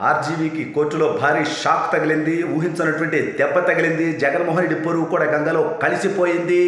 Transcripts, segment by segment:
ఆర్జీవీకి కోర్టులో భారీ షాక్ తగిలింది. ఊహించినటువంటి దెబ్బ తగిలింది. జగన్మోహన్ రెడ్డి పరువు కూడా గంగలో కలిసిపోయింది.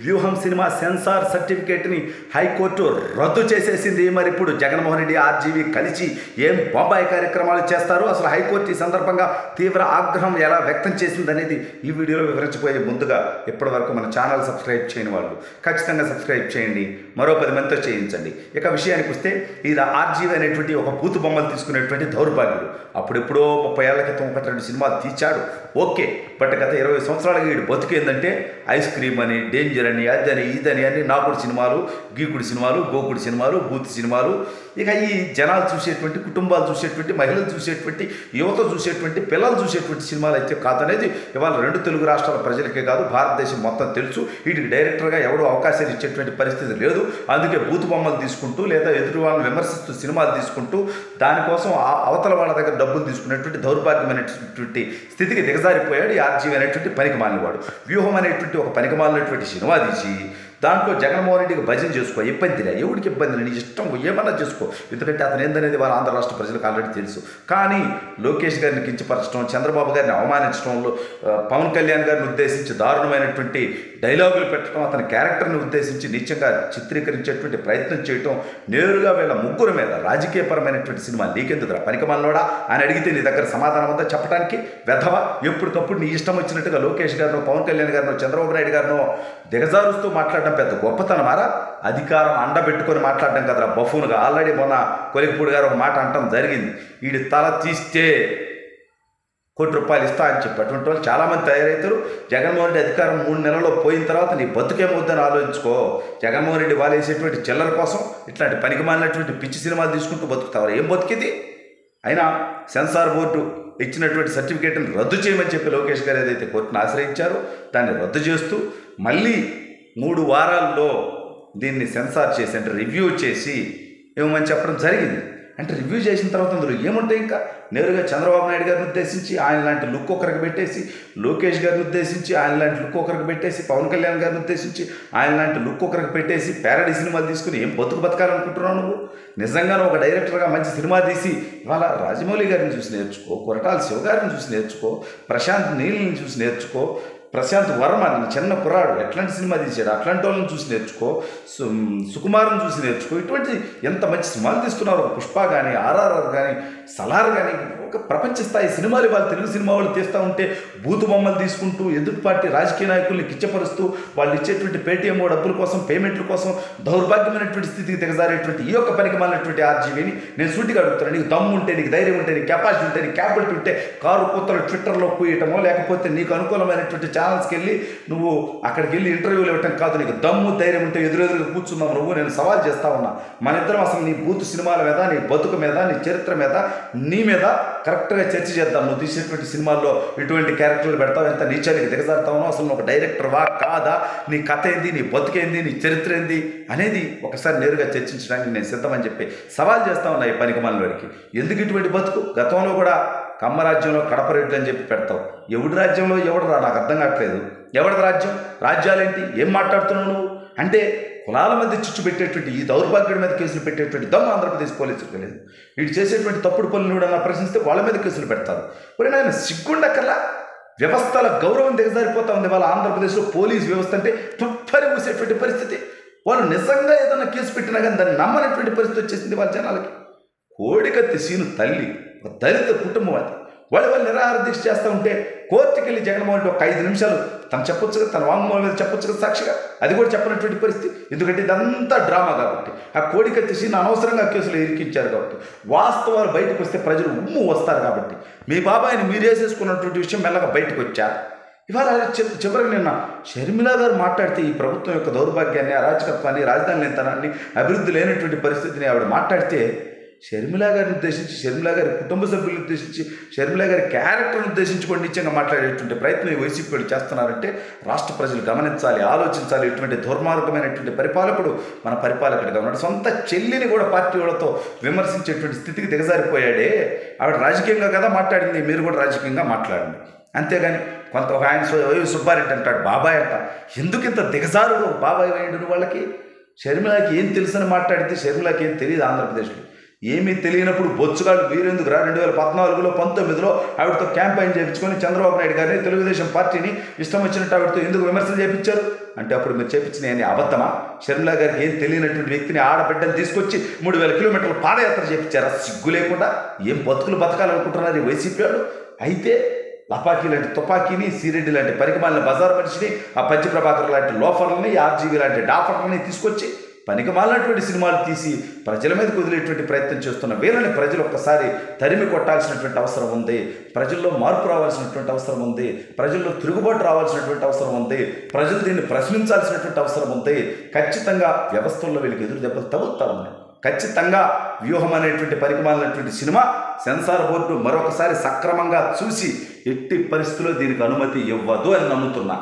వ్యూహం సినిమా సెన్సార్ సర్టిఫికేట్ని హైకోర్టు రద్దు చేసేసింది. మరి ఇప్పుడు జగన్మోహన్ రెడ్డి ఆర్జీవీ కలిసి ఏం బొంబాయి కార్యక్రమాలు చేస్తారు, అసలు హైకోర్టు ఈ సందర్భంగా తీవ్ర ఆగ్రహం ఎలా వ్యక్తం చేసింది అనేది ఈ వీడియోలో వివరించబోయే ముందుగా ఇప్పటి వరకు మన ఛానల్ సబ్స్క్రైబ్ చేయని వాళ్ళు ఖచ్చితంగా సబ్స్క్రైబ్ చేయండి, మరో 10 మందితో చేయించండి. ఇక విషయానికి వస్తే ఇది ఆర్జీవీ అనేటువంటి ఒక బూతు బొమ్మలు తీసుకునేటువంటి దౌర్భాగ్యుడు. అప్పుడెప్పుడో 30 ఏళ్ల క్రితం 1-2 సినిమాలు తీశాడు, ఓకే. బట్ గత 20 సంవత్సరాలుగా వీడు బతుకేందంటే ఐస్ క్రీమ్ అని, డేంజర్ అని, అదని ఇదని అని, నాకుడు సినిమాలు, గీకుడు సినిమాలు, గోకుడు సినిమాలు, బూత్ సినిమాలు. ఇక ఈ జనాలు చూసేటువంటి, కుటుంబాలు చూసేటువంటి, మహిళలు చూసేటువంటి, యువత చూసేటువంటి, పిల్లలు చూసేటువంటి సినిమాలు అయితే కాదనేది ఇవాళ 2 తెలుగు రాష్ట్రాల ప్రజలకే కాదు భారతదేశం మొత్తం తెలుసు. వీటికి డైరెక్టర్గా ఎవడో అవకాశాలు ఇచ్చేటువంటి పరిస్థితి లేదు. అందుకే బూతు బొమ్మలు తీసుకుంటూ లేదా ఎదురు వాళ్ళని విమర్శిస్తూ సినిమాలు తీసుకుంటూ దానికోసం అవతల వాళ్ళ దగ్గర డబ్బులు తీసుకునేటువంటి దౌర్భాగ్యమైనటువంటి స్థితికి దిగజారిపోయాడు ఈ ఆర్జీవీ అనేటువంటి పనికిమాలినవాడు. వ్యూహం అనేటువంటి ఒక పనికిమాలినటువంటి సినిమా తీసి దాంట్లో జగన్మోహన్ రెడ్డికి భజన చేసుకో, ఇబ్బందిలే, ఎవడికి ఇబ్బంది, నీ ఇష్టం ఏమన్నా చేసుకో, ఎందుకంటే అతను ఏందనేది వాళ్ళ ఆంధ్ర రాష్ట్ర ప్రజలకు ఆల్రెడీ తెలుసు. కానీ లోకేష్ గారిని కించపరచడం, చంద్రబాబు గారిని అవమానించడంలో, పవన్ కళ్యాణ్ గారిని ఉద్దేశించి దారుణమైనటువంటి డైలాగులు పెట్టడం, అతని క్యారెక్టర్ని ఉద్దేశించి నీచంగా చిత్రీకరించేటువంటి ప్రయత్నం చేయటం, నేరుగా వీళ్ళ ముగ్గురు మీద రాజకీయపరమైనటువంటి సినిమా నీకెందుకురా పనికిమాలినోడా అని అడిగితే నీ దగ్గర సమాధానం ఉందా చెప్పడానికి? వెధవ ఎప్పటికప్పుడు నీ ఇష్టం వచ్చినట్టుగా లోకేష్ గారినో, పవన్ కళ్యాణ్ గారినో, చంద్రబాబు నాయుడు గారినో దిగజారుస్తూ మాట్లాడడం పెద్ద గొప్పతనమారా? అధికారం అండబెట్టుకొని మాట్లాడడం కదరా బఫూన్గా. ఆల్రెడీ మొన్న కొలికపూడి గారు ఒక మాట అంటాం జరిగింది, వీడి తల తీస్తే ₹1 కోటి ఇస్తా అని చెప్పి. అటువంటి వాళ్ళు చాలామంది తయారవుతారు. జగన్మోహన్ రెడ్డి అధికారం 3 నెలల్లో పోయిన తర్వాత నీ బతుకేమవుద్దని ఆలోచించుకో. జగన్మోహన్ రెడ్డి వాళ్ళు వేసేటువంటి చిల్లర కోసం ఇట్లాంటి పనికిమాలినటువంటి పిచ్చి సినిమాలు తీసుకుంటూ బతుకుతారు. ఏం బతికిది? అయినా సెన్సార్ బోర్డు ఇచ్చినటువంటి సర్టిఫికేట్ని రద్దు చేయమని చెప్పి లోకేష్ గారు ఏదైతే కోర్టును ఆశ్రయించారో దాన్ని రద్దు చేస్తూ మళ్ళీ 3 వారాల్లో దీన్ని సెన్సార్ చేసి అంటే రివ్యూ చేసి ఏమని చెప్పడం జరిగింది. అంటే రివ్యూ చేసిన తర్వాత అందులో ఏముంటాయి? ఇంకా నేరుగా చంద్రబాబు నాయుడు గారిని ఉద్దేశించి ఆయన లాంటి లుక్ ఒకరికి పెట్టేసి, లోకేష్ గారిని ఉద్దేశించి ఆయన లాంటి లుక్ ఒకరికి పెట్టేసి, పవన్ కళ్యాణ్ గారిని ఉద్దేశించి ఆయన లాంటి లుక్ ఒకరికి పెట్టేసి ప్యారడీ సినిమాలు తీసుకుని ఏం బతకాలనుకుంటున్నావు నువ్వు? నిజంగా ఒక డైరెక్టర్గా మంచి సినిమా తీసి ఇవాళ రాజమౌళి గారిని చూసి నేర్చుకో, కొరటాల శివ గారిని చూసి నేర్చుకో, ప్రశాంత్ నీల్ని చూసి నేర్చుకో, ప్రశాంత్ వర్మ చిన్న కుర్రాడు ఎట్లాంటి సినిమా తీసాడు అట్లాంటి వాళ్ళని చూసి నేర్చుకో, సుకుమార్ని చూసి నేర్చుకో. ఇటువంటి ఎంత మంచి సినిమాలు తీస్తున్నారు. పుష్ప కానీ, ఆర్ఆర్ఆర్ కానీ, సలార్ కానీ, ఒక ప్రపంచ స్థాయి సినిమాలు ఇవాళ తెలుగు సినిమా వాళ్ళు తీస్తూ ఉంటే బూతు బొమ్మలు తీసుకుంటూ ఎదుటి పార్టీ రాజకీయ నాయకుల్ని కిచ్చపరుస్తూ వాళ్ళు ఇచ్చేటువంటి పేటీఎం డబ్బుల కోసం, పేమెంట్ల కోసం దౌర్భాగ్యమైనటువంటి స్థితికి దిగజారేటువంటి ఈ యొక్క పనికిమాలినటువంటి ఆర్జీవీని నేను సూటిగా అడుగుతాను. నీకు దమ్ము ఉంటే, నీకు ధైర్యం ఉంటే, నీకు కెపాసిటీ ఉంటే, నీకు క్యాపబిలిటీ ఉంటే కారు కొత్తలు ట్విట్టర్లో కూయటమో లేకపోతే నీకు అనుకూలమైనటువంటి ఛానల్స్కి వెళ్ళి నువ్వు అక్కడికి వెళ్ళి ఇంటర్వ్యూలు ఇవ్వటం కాదు. నీకు దమ్ము ధైర్యం ఉంటే ఎదురెదురుగా కూర్చున్నావు నువ్వు. నేను సవాల్ చేస్తా ఉన్నా, మన ఇద్దరం అసలు నీ బూతు సినిమాల మీద, నీ బతుకు మీద, నీ చరిత్ర మీద, నీ మీద కరెక్ట్గా చర్చ చేద్దాం. నువ్వు తీసేటువంటి సినిమాల్లో ఇటువంటి క్యారెక్టర్లు పెడతావు, ఎంత నీచానికి దిగజారుతావు, అసలు నువ్వు ఒక డైరెక్టర్వా కాదా, నీ కథ ఏంది, నీ బతుకేంది, నీ చరిత్ర ఏంది అనేది ఒకసారి నేరుగా చర్చించడానికి నేను సిద్ధమని చెప్పి సవాల్ చేస్తా ఉన్నా ఈ పనికిమాలినోడికి. ఎందుకు ఇటువంటి బతుకు? గతంలో కూడా కమ్మ రాజ్యంలో కడప రెడ్డి అని చెప్పి పెడతావు. ఎవడి రాజ్యంలో ఎవడు రా నాకు అర్థం కావట్లేదు. ఎవడి రాజ్యం? రాజ్యాలేంటి? ఏం మాట్లాడుతున్నావు నువ్వు? అంటే కులాల మధ్య చిచ్చు పెట్టేటువంటి ఈ దౌర్భాగ్యుడి మీద కేసులు పెట్టేటువంటి దమ్ము ఆంధ్రప్రదేశ్ పోలీసులకు లేదు. వీడు చేసేటువంటి తప్పుడు పనులు ఎవడన్నా ప్రశ్నిస్తే వాళ్ళ మీద కేసులు పెడతారు. మరి నాయన సిగ్గుండక్కర్లా? వ్యవస్థల గౌరవం దిగజారిపోతా ఉంది వాళ్ళ ఆంధ్రప్రదేశ్లో. పోలీస్ వ్యవస్థ అంటే తుప్పరి మూసేటువంటి పరిస్థితి. వాళ్ళు నిజంగా ఏదైనా కేసు పెట్టినా కానీ దాన్ని నమ్మనటువంటి పరిస్థితి వచ్చేసింది వాళ్ళ జనాలకి. కోడికత్తి సీను తల్లి, ఒక దళిత కుటుంబం అది. వాళ్ళు నిరాహార దీక్ష చేస్తూ ఉంటే కోర్టుకి వెళ్ళి జగన్మోహన్ రెడ్డి ఒక 5 నిమిషాలు తను చెప్పొచ్చు కదా, తన వాంగ్మూలం మీద చెప్పొచ్చు కదా సాక్షిగా. అది కూడా చెప్పినటువంటి పరిస్థితి. ఎందుకంటే ఇదంతా డ్రామా కాబట్టి. ఆ కోడికత్తి సీన్ అనవసరంగా కేసులు ఇరికించారు కాబట్టి. వాస్తవాలు బయటకు వస్తే ప్రజలు ఉమ్ము వస్తారు కాబట్టి. మీ బాబాయిని మీరు వేసేసుకున్నటువంటి విషయం మెల్లగా బయటకు వచ్చారు. ఇవాళ చివరికి నిన్న షర్మిల గారు మాట్లాడితే ఈ ప్రభుత్వం యొక్క దౌర్భాగ్యాన్ని, అరాచకత్వాన్ని, రాజధాని లేనితనాన్ని, అభివృద్ధి లేనటువంటి పరిస్థితిని ఆవిడ మాట్లాడితే షర్మిల గారిని ఉద్దేశించి, షర్మిల గారి కుటుంబ సభ్యులను ఉద్దేశించి, షర్మిల గారి క్యారెక్టర్ను ఉద్దేశించుకొని నిత్యంగా మాట్లాడేటువంటి ప్రయత్నం ఈ వైసీపీ చేస్తున్నారంటే రాష్ట్ర ప్రజలు గమనించాలి, ఆలోచించాలి. ఇటువంటి దుర్మార్గమైనటువంటి పరిపాలకుడు మన పరిపాలకుడిగా ఉన్నాడు. సొంత చెల్లిని కూడా పార్టీ వాళ్ళతో విమర్శించేటువంటి స్థితికి దిగజారిపోయాడే. ఆవిడ రాజకీయంగా కదా మాట్లాడింది, మీరు కూడా రాజకీయంగా మాట్లాడండి. అంతేగాని కొంత ఒక ఆయన సుబ్బారెడ్డి అంటాడు బాబాయ్ అంట. ఎందుకు ఇంత దిగజారుడు బాబాయ్ వేయండు వాళ్ళకి? షర్మిలకి ఏం తెలుసని మాట్లాడితే షర్మిలకి ఏం తెలియదు ఆంధ్రప్రదేశ్లో. ఏమీ తెలియనప్పుడు బొచ్చుగాళ్ళు వీరెందుకు రా 2014లో 19లో ఆవిడతో క్యాంపెయిన్ చేయించుకొని చంద్రబాబు నాయుడు గారిని తెలుగుదేశం పార్టీని ఇష్టం వచ్చినట్టు ఆవిడతో ఎందుకు విమర్శలు చేయించారు అంటే అప్పుడు మీరు చేయించిన అబద్ధమా? షర్మిల గారికి ఏం తెలియనటువంటి వ్యక్తిని ఆడబిడ్డను తీసుకొచ్చి 3000 కిలోమీటర్ల పాదయాత్ర చేయించారా? సిగ్గు లేకుండా ఏం బతుకులు బతకాలనుకుంటున్నారు ఈ వైసీపీ వాళ్ళు? అయితే లపాకీ లాంటి తుపాకీని, సిరెడ్డి లాంటి పరికమాలిన బజార్ మనిషిని, ఆ పచ్చి ప్రభాకర్ లాంటి లోఫర్లని, ఆర్జీవీ లాంటి డాఫర్లని తీసుకొచ్చి పనికిమాలినటువంటి సినిమాలు తీసి ప్రజల మీద కుదిలేటువంటి ప్రయత్నం చేస్తున్న వీళ్ళని ప్రజలు ఒక్కసారి తరిమి కొట్టాల్సినటువంటి అవసరం ఉంది. ప్రజల్లో మార్పు రావాల్సినటువంటి అవసరం ఉంది. ప్రజల్లో తిరుగుబాటు రావాల్సినటువంటి అవసరం ఉంది. ప్రజలు దీన్ని ప్రశ్నించాల్సినటువంటి అవసరం ఉంది. ఖచ్చితంగా వ్యవస్థల్లో వీళ్ళకి ఎదురు దెబ్బలు తగులుతా ఉన్నాయి. ఖచ్చితంగా వ్యూహం అనేటువంటి పరికమాలినటువంటి సినిమా సెన్సార్ బోర్డు మరొకసారి సక్రమంగా చూసి ఎట్టి పరిస్థితుల్లో దీనికి అనుమతి ఇవ్వదు అని నమ్ముతున్నా.